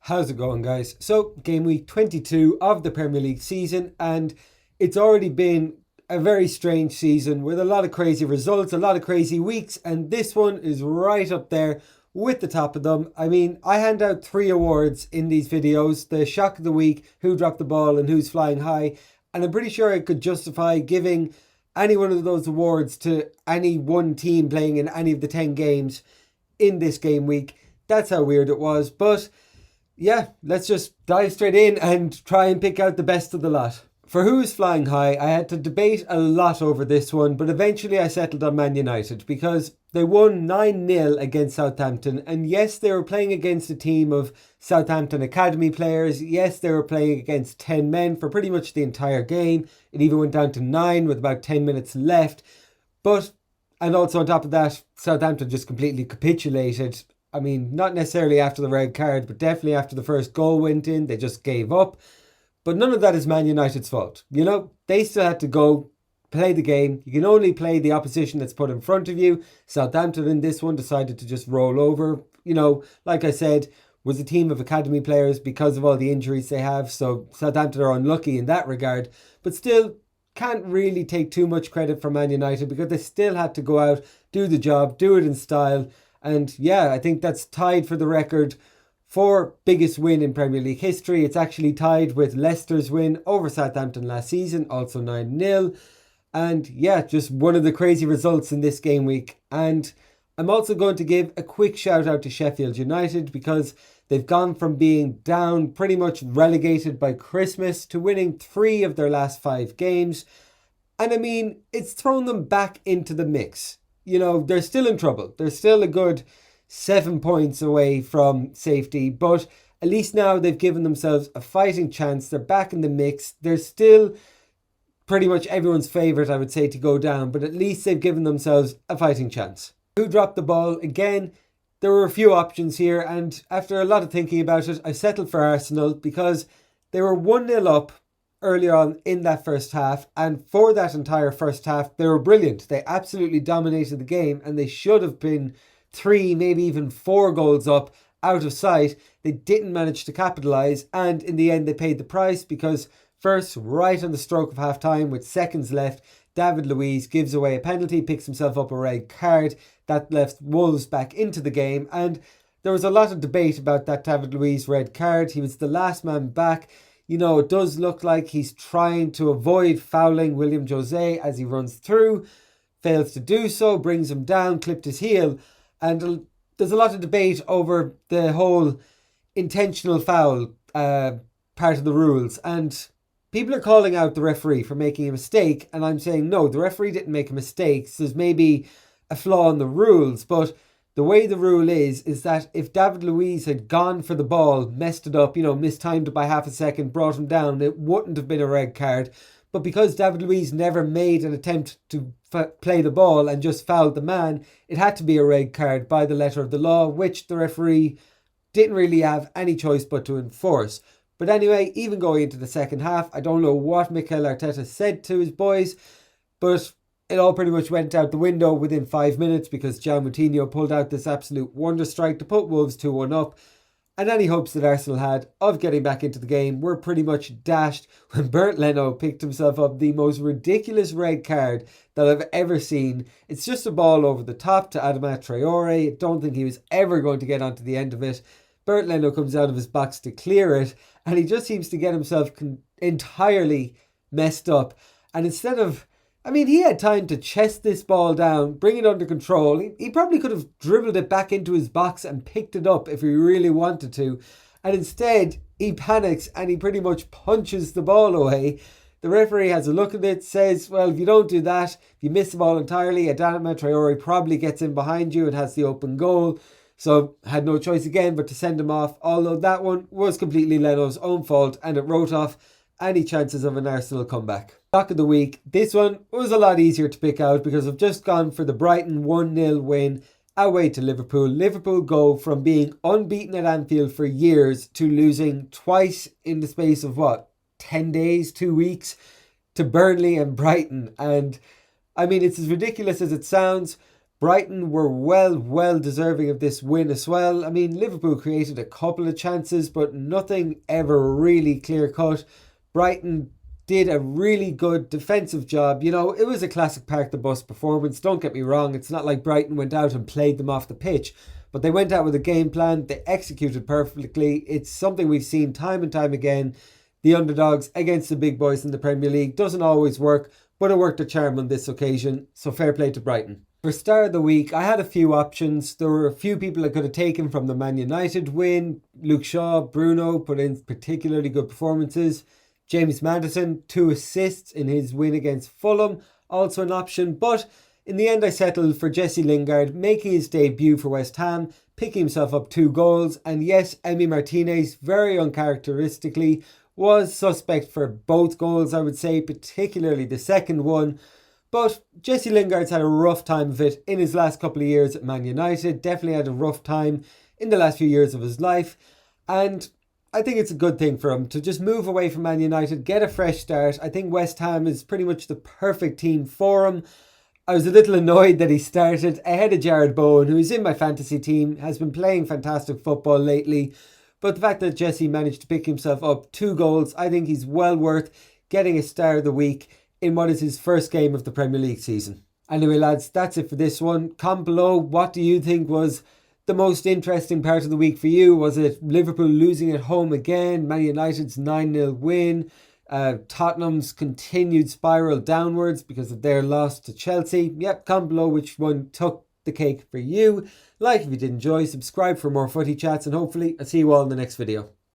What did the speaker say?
How's it going, guys? So, game week 22 of the Premier League season, and it's already been a very strange season with a lot of crazy results, a lot of crazy weeks, and this one is right up there with the top of them. I mean, I hand out 3 awards in these videos: the shock of the week, who dropped the ball, and who's flying high. And I'm pretty sure I could justify giving any one of those awards to any one team playing in any of the 10 games in this game week. That's how weird it was, but yeah, let's just dive straight in and try and pick out the best of the lot. For who is flying high, I had to debate a lot over this one, but eventually I settled on Man United because they won 9-0 against Southampton. And yes, they were playing against a team of Southampton Academy players. Yes, they were playing against 10 men for pretty much the entire game. It even went down to 9 with about 10 minutes left. And also on top of that, Southampton just completely capitulated. I mean, not necessarily after the red card, but definitely after the first goal went in, they just gave up. But none of that is Man United's fault. You know, they still had to go play the game. You can only play the opposition that's put in front of you. Southampton in this one decided to just roll over. You know, like I said, was a team of academy players because of all the injuries they have. So Southampton are unlucky in that regard. But still, can't really take too much credit for Man United because they still had to go out, do the job, do it in style. And yeah, I think that's tied for the record for biggest win in Premier League history. It's actually tied with Leicester's win over Southampton last season, also 9-0. And yeah, just one of the crazy results in this game week. And I'm also going to give a quick shout out to Sheffield United because they've gone from being down, pretty much relegated by Christmas, to winning 3 of their last 5 games. And I mean, it's thrown them back into the mix. You know, they're still in trouble. They're still a good 7 points away from safety, but at least now they've given themselves a fighting chance. They're back in the mix. They're still pretty much everyone's favourite, I would say, to go down, but at least they've given themselves a fighting chance. Who dropped the ball? Again, there were a few options here, and after a lot of thinking about it, I settled for Arsenal because they were 1-0 up earlier on in that first half, and for that entire first half they were brilliant. They absolutely dominated the game, and they should have been 3, maybe even 4 goals up out of sight. They didn't manage to capitalise, and in the end they paid the price because first, right on the stroke of half time with seconds left, David Luiz gives away a penalty, picks himself up a red card. That left Wolves back into the game, and there was a lot of debate about that David Luiz red card. He was the last man back. You know, it does look like he's trying to avoid fouling William Jose as he runs through. Fails to do so, brings him down, clipped his heel. And there's a lot of debate over the whole intentional foul part of the rules. And people are calling out the referee for making a mistake. And I'm saying, no, the referee didn't make a mistake. So there's maybe a flaw in the rules. But the way the rule is that if David Luiz had gone for the ball, messed it up, you know, mistimed it by half a second, brought him down, it wouldn't have been a red card. But because David Luiz never made an attempt to play the ball and just fouled the man, it had to be a red card by the letter of the law, which the referee didn't really have any choice but to enforce. But anyway, even going into the second half, I don't know what Mikel Arteta said to his boys, but it all pretty much went out the window within 5 minutes because João Moutinho pulled out this absolute wonder strike to put Wolves 2-1 up. And any hopes that Arsenal had of getting back into the game were pretty much dashed when Bernd Leno picked himself up the most ridiculous red card that I've ever seen. It's just a ball over the top to Adama Traore. I don't think he was ever going to get onto the end of it. Bernd Leno comes out of his box to clear it, and he just seems to get himself entirely messed up. And instead of... I mean, he had time to chest this ball down, bring it under control. He probably could have dribbled it back into his box and picked it up if he really wanted to. And instead, he panics and he pretty much punches the ball away. The referee has a look at it, says, well, if you don't do that, if you miss the ball entirely, Adama Traore probably gets in behind you and has the open goal. So, had no choice again but to send him off, although that one was completely Leno's own fault and it wrote off any chances of an Arsenal comeback. Shock of the week. This one was a lot easier to pick out because I've just gone for the Brighton 1-0 win away to Liverpool. Liverpool go from being unbeaten at Anfield for years to losing twice in the space of 10 days, 2 weeks to Burnley and Brighton. And I mean, it's as ridiculous as it sounds, Brighton were well deserving of this win as well. I mean, Liverpool created a couple of chances, but nothing ever really clear cut. Brighton did a really good defensive job. You know, it was a classic park the bus performance. Don't get me wrong. It's not like Brighton went out and played them off the pitch, but they went out with a game plan. They executed perfectly. It's something we've seen time and time again. The underdogs against the big boys in the Premier League doesn't always work, but it worked a charm on this occasion. So fair play to Brighton. For Star of the Week, I had a few options. There were a few people I could have taken from the Man United win. Luke Shaw, Bruno put in particularly good performances. James Maddison, 2 assists in his win against Fulham, also an option. But in the end I settled for Jesse Lingard making his debut for West Ham, picking himself up 2 goals. And yes, Emi Martinez, very uncharacteristically, was suspect for both goals, I would say, particularly the second one. But Jesse Lingard's had a rough time of it in his last couple of years at Man United. Definitely had a rough time in the last few years of his life. And I think it's a good thing for him to just move away from Man United, get a fresh start. I think West Ham is pretty much the perfect team for him. I was a little annoyed that he started ahead of Jared Bowen, who is in my fantasy team, has been playing fantastic football lately. But the fact that Jesse managed to pick himself up 2 goals, I think he's well worth getting a Star of the Week in what is his first game of the Premier League season. Anyway, lads, that's it for this one. Comment below, what do you think was the most interesting part of the week for you? Was it Liverpool losing at home again? Man United's 9-0 win? Tottenham's continued spiral downwards because of their loss to Chelsea? Yep, comment below which one took the cake for you. Like if you did enjoy, subscribe for more footy chats, and hopefully I'll see you all in the next video.